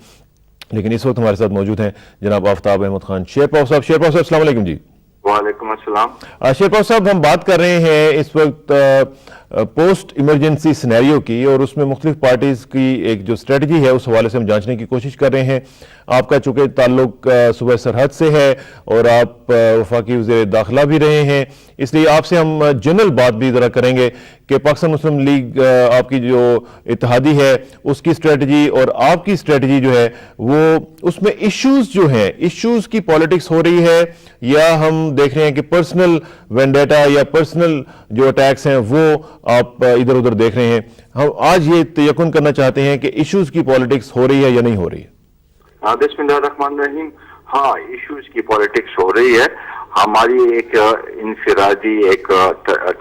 لیکن اس وقت ہمارے ساتھ موجود ہیں جناب آفتاب احمد خان شیرپاؤ صاحب. شیرپاؤ صاحب السلام علیکم. جی وعلیکم السلام. شیرپاؤ صاحب, ہم بات کر رہے ہیں اس وقت پوسٹ ایمرجنسی سینیریو کی, اور اس میں مختلف پارٹیز کی ایک جو اسٹریٹجی ہے اس حوالے سے ہم جانچنے کی کوشش کر رہے ہیں. آپ کا چونکہ تعلق صوبہ سرحد سے ہے اور آپ وفاقی وزیر داخلہ بھی رہے ہیں, اس لیے آپ سے ہم جنرل بات بھی ذرا کریں گے کہ پاکستان مسلم لیگ آپ کی جو اتحادی ہے اس کی اسٹریٹجی اور آپ کی اسٹریٹجی جو ہے وہ اس میں ایشوز جو ہیں, ایشوز کی پالیٹکس ہو رہی ہے, یا ہم دیکھ رہے ہیں کہ پرسنل وینڈیٹا یا پرسنل جو اٹیکس ہیں وہ آپ ادھر ادھر دیکھ رہے ہیں. ہم آج یہ تیقن کرنا چاہتے ہیں کہ ایشوز کی پالیٹکس ہو رہی ہے یا نہیں ہو رہی ہے. بسم اللہ الرحمن الرحیم. ہاں, ایشوز کی پالیٹکس ہو رہی ہے. ہماری ایک انفرادی ایک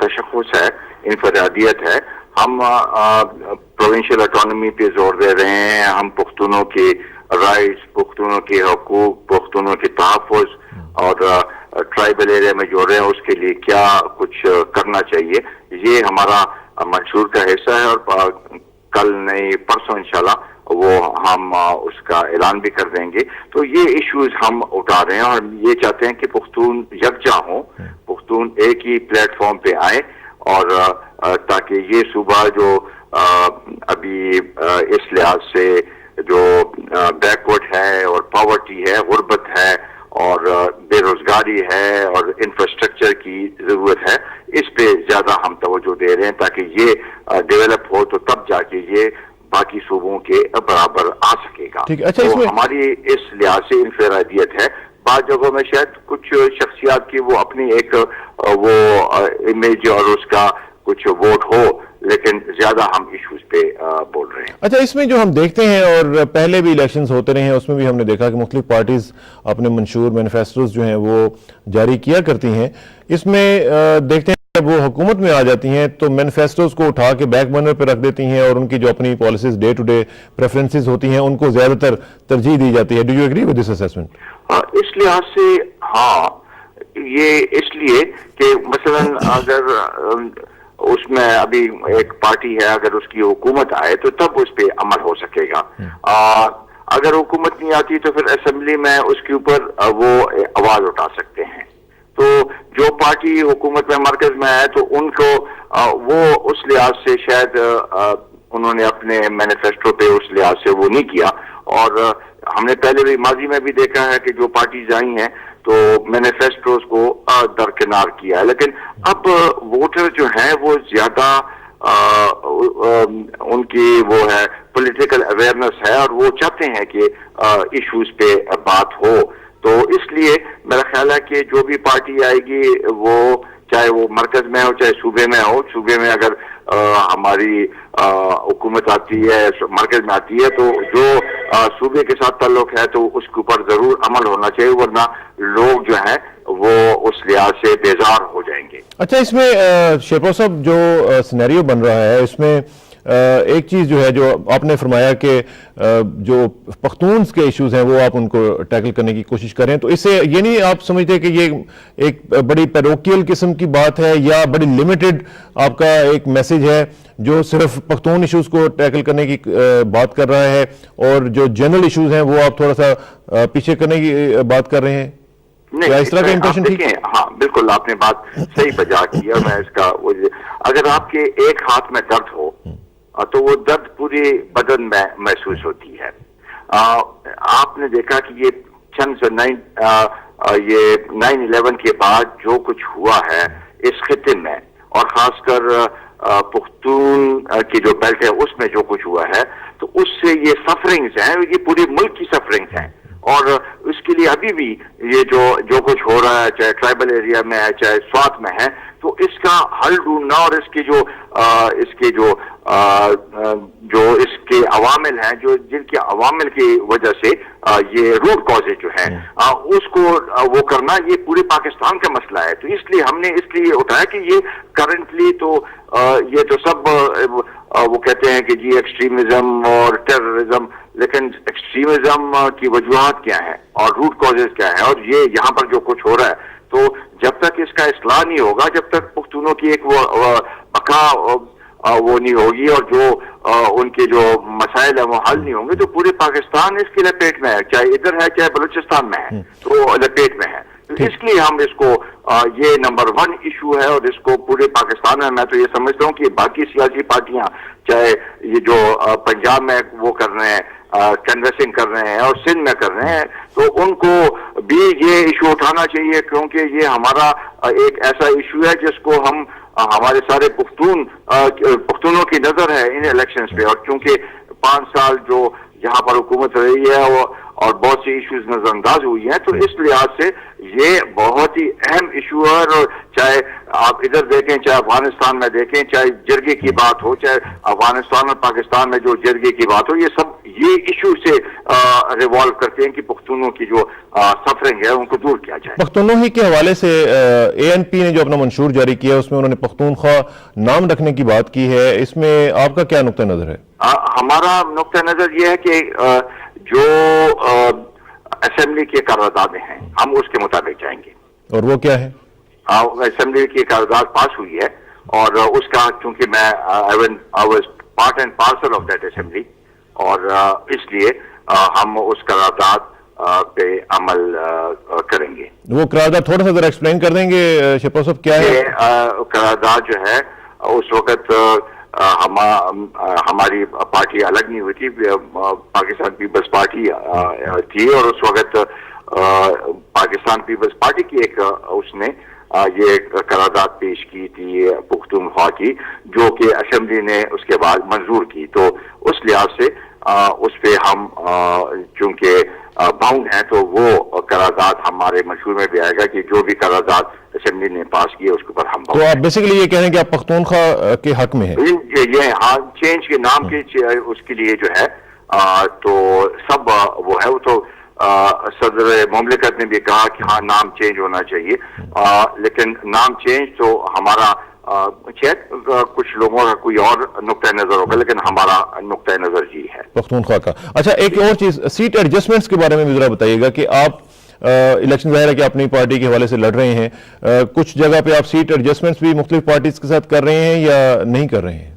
تشخص ہے, انفرادیت ہے. ہم پروونشل اٹانومی پہ زور دے رہے ہیں, ہم پختونوں کی رائٹس، پختونوں کے حقوق، پختونوں کے تحفظ اور ٹرائبل ایریا میں جو رہے ہیں اس کے لیے کیا کچھ کرنا چاہیے، یہ ہمارا منشور کا حصہ ہے، اور کل نہیں پرسوں انشاءاللہ وہ ہم اس کا اعلان بھی کر دیں گے. تو یہ ایشوز ہم اٹھا رہے ہیں اور یہ چاہتے ہیں کہ پختون یکجا ہوں، پختون ایک ہی پلیٹ فارم پہ آئے، اور تاکہ یہ صوبہ جو ابھی اس لحاظ سے جو بیکورڈ ہے اور پاورٹی ہے، غربت ہے اور بے روزگاری ہے اور انفراسٹرکچر کی ضرورت ہے، اس پہ زیادہ ہم توجہ دے رہے ہیں تاکہ یہ ڈیولپ ہو تو تب جا کے یہ باقی صوبوں کے برابر آ سکے گا. اچھا، تو ہماری اس لحاظ سے انفرادیت ہے. بعض جگہوں میں شاید کچھ شخصیات کی وہ اپنی ایک وہ امیج اور اس کا کچھ ووٹ ہو، لیکن زیادہ ہم ایشوز پہ بول رہے ہیں. اچھا، اس میں جو ہم دیکھتے ہیں اور پہلے بھی الیکشنز ہوتے رہے ہیں، اس میں بھی ہم نے دیکھا کہ مختلف پارٹیز اپنے منشور مینیفیسٹوز جو ہیں وہ جاری کیا کرتی ہیں. اس میں دیکھتے ہیں جب وہ حکومت میں آ جاتی ہیں تو مینیفیسٹوز کو اٹھا کے بیک برنر پہ رکھ دیتی ہیں اور ان کی جو اپنی policies day to day preferences ہوتی ہیں ان کو زیادہ تر ترجیح دی جاتی ہے. Do you agree with this assessment? اس لحاظ سے ہاں، یہ اس لیے کہ مثلا اگر اس میں ابھی ایک پارٹی ہے، اگر اس کی حکومت آئے تو تب اس پہ عمل ہو سکے گا. اگر حکومت نہیں آتی تو پھر اسمبلی میں اس کے اوپر وہ آواز اٹھا سکتے ہیں. تو جو پارٹی حکومت میں مرکز میں ہے تو ان کو وہ اس لحاظ سے شاید انہوں نے اپنے مینیفیسٹو پہ اس لحاظ سے وہ نہیں کیا. اور ہم نے پہلے بھی ماضی میں بھی دیکھا ہے کہ جو پارٹیز آئی ہیں تو مینیفیسٹوز کو درکنار کیا ہے. لیکن اب ووٹر جو ہیں وہ زیادہ ان کی وہ ہے پولیٹیکل اویئرنیس ہے اور وہ چاہتے ہیں کہ ایشوز پہ بات ہو. تو اس لیے میرا خیال ہے کہ جو بھی پارٹی آئے گی وہ چاہے وہ مرکز میں ہو چاہے صوبے میں ہو، صوبے میں اگر ہماری حکومت آتی ہے، مرکز میں آتی ہے تو جو صوبے کے ساتھ تعلق ہے تو اس کے اوپر ضرور عمل ہونا چاہیے، ورنہ لوگ جو ہیں وہ اس لحاظ سے بیزار ہو جائیں گے. اچھا، اس میں شیرپور صاحب جو سینیریو بن رہا ہے اس میں ایک چیز جو ہے جو آپ نے فرمایا کہ جو پختونز کے ایشوز ہیں وہ آپ ان کو ٹیکل کرنے کی کوشش کریں، تو اس سے یہ نہیں آپ سمجھتے کہ یہ ایک بڑی پیروکیل قسم کی بات ہے یا بڑی لمیٹڈ آپ کا ایک میسج ہے جو صرف پختون ایشوز کو ٹیکل کرنے کی بات کر رہا ہے اور جو جنرل ایشوز ہیں وہ آپ تھوڑا سا پیچھے کرنے کی بات کر رہے ہیں؟ نہیں، اس طرح کا امپریشن ٹھیک ہے؟ ہاں بالکل، آپ نے بات صحیح بجا کی ہے. میں اس کا اگر آپ کے ایک ہاتھ میں درد ہو تو وہ درد پورے بدن میں محسوس ہوتی ہے. آپ نے دیکھا کہ یہ چند یہ 9/11 کے بعد جو کچھ ہوا ہے اس خطے میں اور خاص کر پختون کی جو بیلٹ ہے اس میں جو کچھ ہوا ہے، تو اس سے یہ سفرنگز ہیں، یہ پورے ملک کی سفرنگز ہیں. اور اس کے لیے ابھی بھی یہ جو کچھ ہو رہا ہے چاہے ٹرائبل ایریا میں ہے چاہے سوات میں ہے، تو اس کا حل ڈھونڈنا اور اس کے اس کے عوامل ہیں جن کے عوامل کی وجہ سے یہ روٹ کازز جو ہیں اس کو وہ کرنا، یہ پورے پاکستان کا مسئلہ ہے. تو اس لیے ہم نے اس لیے اٹھایا کہ یہ کرنٹلی تو یہ تو سب وہ کہتے ہیں کہ جی ایکسٹریمزم اور ٹیررزم، لیکن ایکسٹریمزم کی وجوہات کیا ہیں اور روٹ کازز کیا ہیں، اور یہ یہاں پر جو کچھ ہو رہا ہے تو جب تک اس کا اصلاح نہیں ہوگا، جب تک پختونوں کی ایک بقا وہ نہیں ہوگی اور جو ان کے جو مسائل ہیں وہ حل نہیں ہوں گے، تو پورے پاکستان اس کی لپیٹ میں ہے، چاہے ادھر ہے چاہے بلوچستان میں ہے تو لپیٹ میں ہے. اس لیے ہم اس کو یہ نمبر 1 ایشو ہے اور اس کو پورے پاکستان میں تو یہ سمجھتا ہوں کہ باقی سیاسی پارٹیاں چاہے یہ جو پنجاب میں وہ کر رہے ہیں کنوینسنگ کر رہے ہیں اور سندھ میں کر رہے ہیں، تو ان کو بھی یہ ایشو اٹھانا چاہیے کیونکہ یہ ہمارا ایک ایسا ایشو ہے جس کو ہم ہمارے سارے پختونوں کی نظر ہے ان الیکشنز پہ. اور چونکہ 5 سال جو یہاں پر حکومت رہی ہے اور بہت سی ایشوز نظر انداز ہوئی ہیں، تو اس لحاظ سے یہ بہت ہی اہم ایشو ہے. اور چاہے آپ ادھر دیکھیں چاہے افغانستان میں دیکھیں، چاہے جرگے کی بات ہو، چاہے افغانستان اور پاکستان میں جو جرگے کی بات ہو، یہ سب یہ ایشو سے ریوالو کرتے ہیں کہ پختونوں کی جو سفرنگ ہے ان کو دور کیا جائے. پختونوں ہی کے حوالے سے ANP نے جو اپنا منشور جاری کیا اس میں انہوں نے پختونخوا نام رکھنے کی بات کی ہے، اس میں آپ کا کیا نقطہ نظر ہے؟ ہمارا نقطہ نظر یہ ہے کہ جو اسمبلی کے قراردادیں ہیں ہم اس کے مطابق جائیں گے. اور وہ کیا ہے؟ اسمبلی کی قرارداد پاس ہوئی ہے اور اس کا چونکہ میں I was part and parcel of that assembly اور اس لیے ہم اس قرارداد پہ عمل کریں گے. وہ قرارداد تھوڑا سا ذرا ایکسپلین کر دیں گے شہپور صاحب کیا ہے؟ قرارداد جو ہے اس وقت ہماری پارٹی الگ نہیں ہوئی تھی, پاکستان پیپلز پارٹی تھی اور اس وقت پاکستان پیپلز پارٹی کی ایک اس نے یہ قرارداد پیش کی تھی پختونخوا کی, جو کہ اسمبلی نے اس کے بعد منظور کی. تو اس لحاظ سے اس پہ ہم چونکہ باؤنڈ ہیں تو وہ قرارداد ہمارے منشور میں بھی آئے گا کہ جو بھی قرارداد اسمبلی نے پاس کیے اس کے اوپر ہم. تو آپ بیسیکلی یہ کہہ رہے ہیں کہ آپ پختونخوا کے حق میں ہیں؟ یہ چینج کے نام کے اس کے لیے جو ہے تو سب وہ ہے, وہ تو صدر مملکت نے بھی کہا کہ ہاں نام چینج ہونا چاہیے, لیکن نام چینج تو ہمارا شاید کچھ لوگوں کا کوئی اور نقطۂ نظر ہوگا, لیکن ہمارا نقطۂ نظر جی ہے پختونخوا کا. اچھا ایک اور چیز, سیٹ ایڈجسٹمنٹس کے بارے میں بھی ذرا بتائیے گا کہ آپ الیکشن ظاہر ہے کہ اپنی پارٹی کے حوالے سے لڑ رہے ہیں, کچھ جگہ پہ آپ سیٹ ایڈجسٹمنٹس بھی مختلف پارٹیز کے ساتھ کر رہے ہیں یا نہیں کر رہے ہیں؟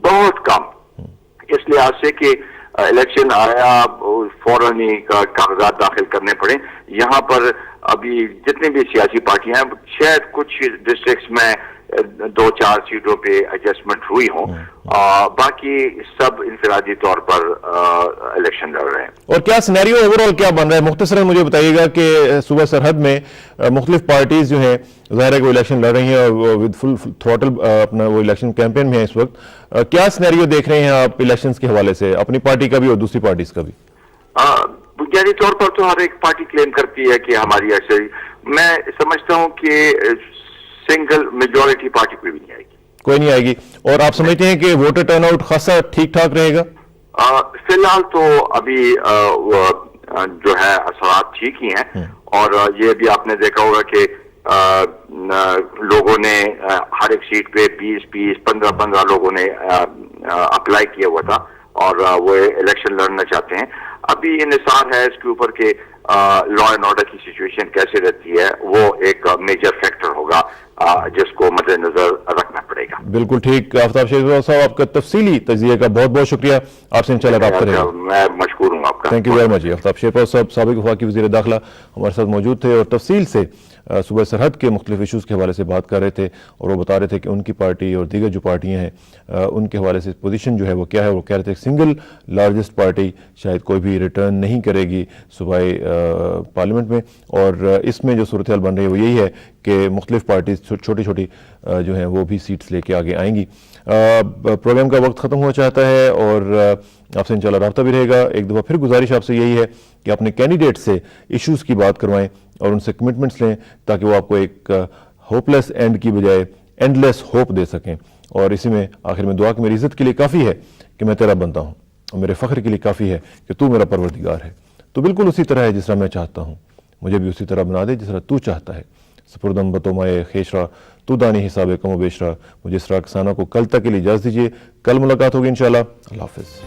بہت کم, اس لحاظ سے کہ الیکشن آیا فوراً ہی کاغذات داخل کرنے پڑے. یہاں پر ابھی جتنی بھی سیاسی پارٹیاں ہیں شاید کچھ ڈسٹرکٹس میں 2-4 سیٹوں پہ ایڈجسٹمنٹ ہوئی ہوں, باقی سب انفرادی طور پر الیکشن لڑ رہے ہیں. اور کیا سینیریو اوورآل کیا بن رہا ہے مختصراً مجھے بتائیے گا کہ صوبہ سرحد میں مختلف پارٹیز جو ہیں ظاہر ہے کہ وہ الیکشن لڑ رہی ہیں اور ود فل تھروٹل اپنا وہ الیکشن کیمپین میں ہیں اس وقت, کیا سینیریو دیکھ رہے ہیں آپ الیکشنز کے حوالے سے, اپنی پارٹی کا بھی اور دوسری پارٹیز کا بھی؟ بنیادی طور پر تو ہر ایک پارٹی کلیم کرتی ہے کہ ہماری ایسے, میں سمجھتا ہوں کہ سنگل میجورٹی پارٹی کوئی بھی نہیں آئے گی. کوئی نہیں آئے گی. اور آپ سمجھتے ہیں کہ ووٹر ٹرن آؤٹ خاصا ٹھیک ٹھاک رہے گا؟ فی الحال تو ابھی جو ہے اثرات ٹھیک ہی ہیں, اور یہ بھی آپ نے دیکھا ہوگا کہ لوگوں نے ہر ایک سیٹ پہ 20-20, 15-15 لوگوں نے اپلائی کیا ہوا تھا اور وہ الیکشن لڑنا چاہتے ہیں. ابھی انحصار ہے اس کے اوپر کہ لا اینڈ آرڈر کی سچویشن کیسے رہتی ہے, وہ ایک میجر فیکٹر ہوگا جس کو مد نظر رکھنا پڑے گا. بالکل ٹھیک. آفتاب شہپور صاحب آپ کا تفصیلی تجزیے کا بہت بہت شکریہ, آپ سے انشاءاللہ رابطہ رہے گا. میں مشکور ہوں آپ کا. Thank you very much. Aftab Shahpur صاحب سابق وفاقی وزیر داخلہ ہمارے ساتھ موجود تھے اور تفصیل سے صوبہ سرحد کے مختلف ایشوز کے حوالے سے بات کر رہے تھے, اور وہ بتا رہے تھے کہ ان کی پارٹی اور دیگر جو پارٹیاں ہیں ان کے حوالے سے پوزیشن جو ہے وہ کیا ہے. وہ کہہ رہے تھے سنگل لارجسٹ پارٹی شاید کوئی بھی ریٹرن نہیں کرے گی صوبائی پارلیمنٹ میں, اور اس میں جو صورتحال بن رہی ہے وہ یہی ہے کہ مختلف پارٹیز چھوٹی چھوٹی جو ہیں وہ بھی سیٹس لے کے آگے آئیں گی. پروگرام کا وقت ختم ہوا چاہتا ہے اور آپ سے انشاءاللہ رابطہ بھی رہے گا. ایک دفعہ پھر گزارش آپ سے یہی ہے کہ اپنے کینڈیڈیٹ سے ایشوز کی بات کروائیں اور ان سے کمٹمنٹس لیں تاکہ وہ آپ کو ایک ہوپ لیس اینڈ کی بجائے اینڈ لیس ہوپ دے سکیں. اور اسی میں آخر میں دعا کہ میری عزت کے لیے کافی ہے کہ میں تیرا بنتا ہوں, اور میرے فخر کے لیے کافی ہے کہ تو میرا پروردگار ہے. تو بالکل اسی طرح ہے جس طرح میں چاہتا ہوں, مجھے بھی اسی طرح بنا دے جس طرح تو چاہتا ہے. سپردم بتومائے خیشرا تو دانی حساب کم و بیشرا. مجھے اسرا کسانہ کو کل تک کے لیے اجازت دیجیے. کل ملاقات ہوگی انشاءاللہ. اللہ حافظ.